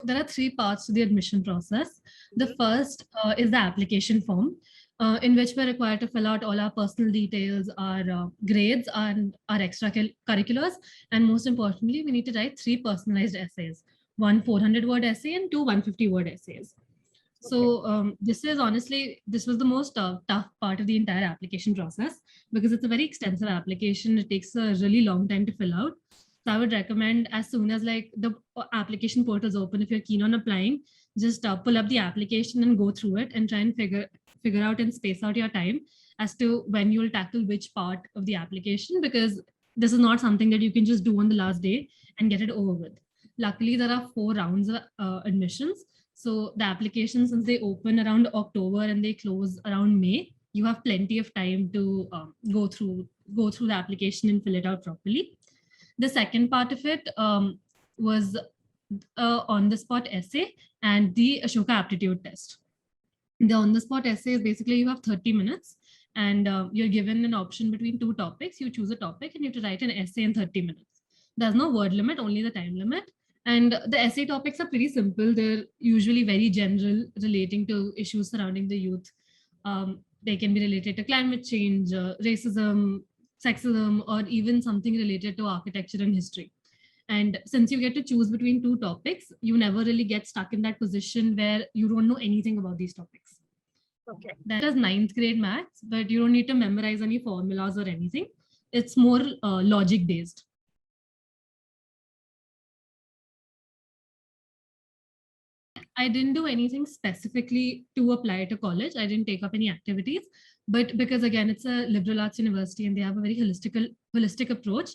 There are three parts to the admission process. The first is the application form, in which we're required to fill out all our personal details, our grades, and our extracurriculars. And most importantly, we need to write 3 personalized essays, one 400-word essay and 2 150-word essays. So this was the most tough part of the entire application process because it's a very extensive application. It takes a really long time to fill out. So I would recommend as soon as like the application portal is open, if you're keen on applying, just pull up the application and go through it and try and figure out and space out your time as to when you'll tackle which part of the application, because this is not something that you can just do on the last day and get it over with. Luckily, there are 4 rounds of admissions. So the applications, since they open around October and they close around May, you have plenty of time to go through the application and fill it out properly. The second part of it was on-the-spot essay and the Ashoka aptitude test. The on-the-spot essay is basically you have 30 minutes and you're given an option between 2 topics. You choose a topic and you have to write an essay in 30 minutes. There's no word limit, only the time limit. And the essay topics are pretty simple. They're usually very general, relating to issues surrounding the youth. They can be related to climate change, racism, sexism, or even something related to architecture and history. And since you get to choose between 2 topics, you never really get stuck in that position where you don't know anything about these topics. Okay. That is 9th grade maths, but you don't need to memorize any formulas or anything. It's more logic based. I didn't do anything specifically to apply to college. I didn't take up any activities, but because again, it's a liberal arts university and they have a very holistic approach,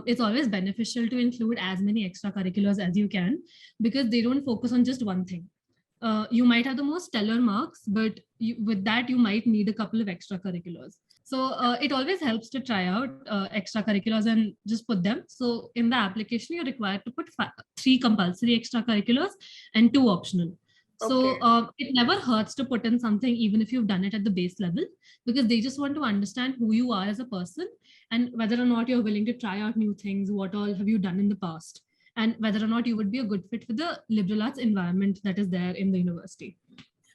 it's always beneficial to include as many extracurriculars as you can, because they don't focus on just one thing. You might have the most stellar marks, but with that, you might need a couple of extracurriculars. So it always helps to try out extracurriculars and just put them. So in the application, you're required to put 3 compulsory extracurriculars and 2 optional. So it never hurts to put in something, even if you've done it at the base level, because they just want to understand who you are as a person and whether or not you're willing to try out new things, what all have you done in the past, and whether or not you would be a good fit for the liberal arts environment that is there in the university.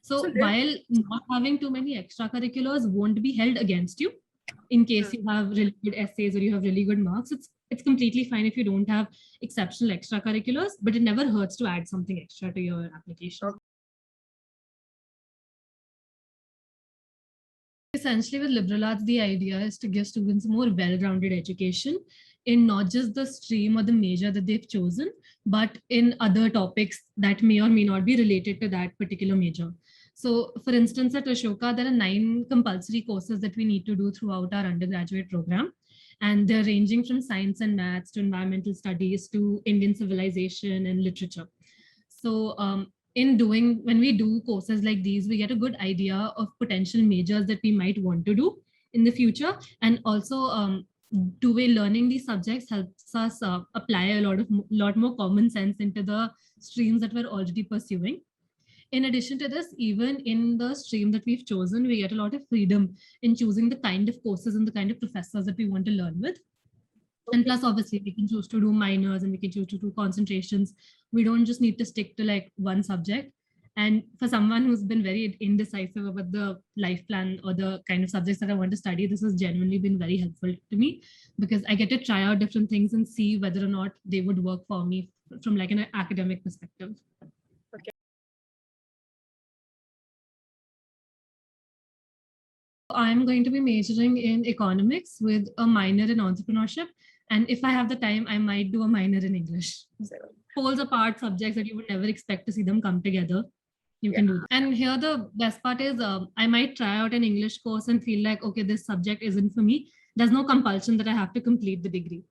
So while not having too many extracurriculars won't be held against you in case you have really good essays or you have really good marks, it's completely fine if you don't have exceptional extracurriculars, but it never hurts to add something extra to your application. Essentially, with liberal arts, the idea is to give students a more well-rounded education in not just the stream or the major that they've chosen, but in other topics that may or may not be related to that particular major. So for instance, at Ashoka, there are 9 compulsory courses that we need to do throughout our undergraduate program. And they're ranging from science and maths to environmental studies to Indian civilization and literature. So when we do courses like these, we get a good idea of potential majors that we might want to do in the future. And also learning these subjects helps us apply a lot more common sense into the streams that we're already pursuing. In addition to this, even in the stream that we've chosen, we get a lot of freedom in choosing the kind of courses and the kind of professors that we want to learn with. And plus, obviously, we can choose to do minors and we can choose to do concentrations. We don't just need to stick to like one subject. And for someone who's been very indecisive about the life plan or the kind of subjects that I want to study, this has genuinely been very helpful to me, because I get to try out different things and see whether or not they would work for me from like an academic perspective. Okay. I'm going to be majoring in economics with a minor in entrepreneurship. And if I have the time, I might do a minor in English. Pulls apart subjects that you would never expect to see them come together. You can do that. And here the best part is I might try out an English course and feel like, okay, this subject isn't for me. There's no compulsion that I have to complete the degree.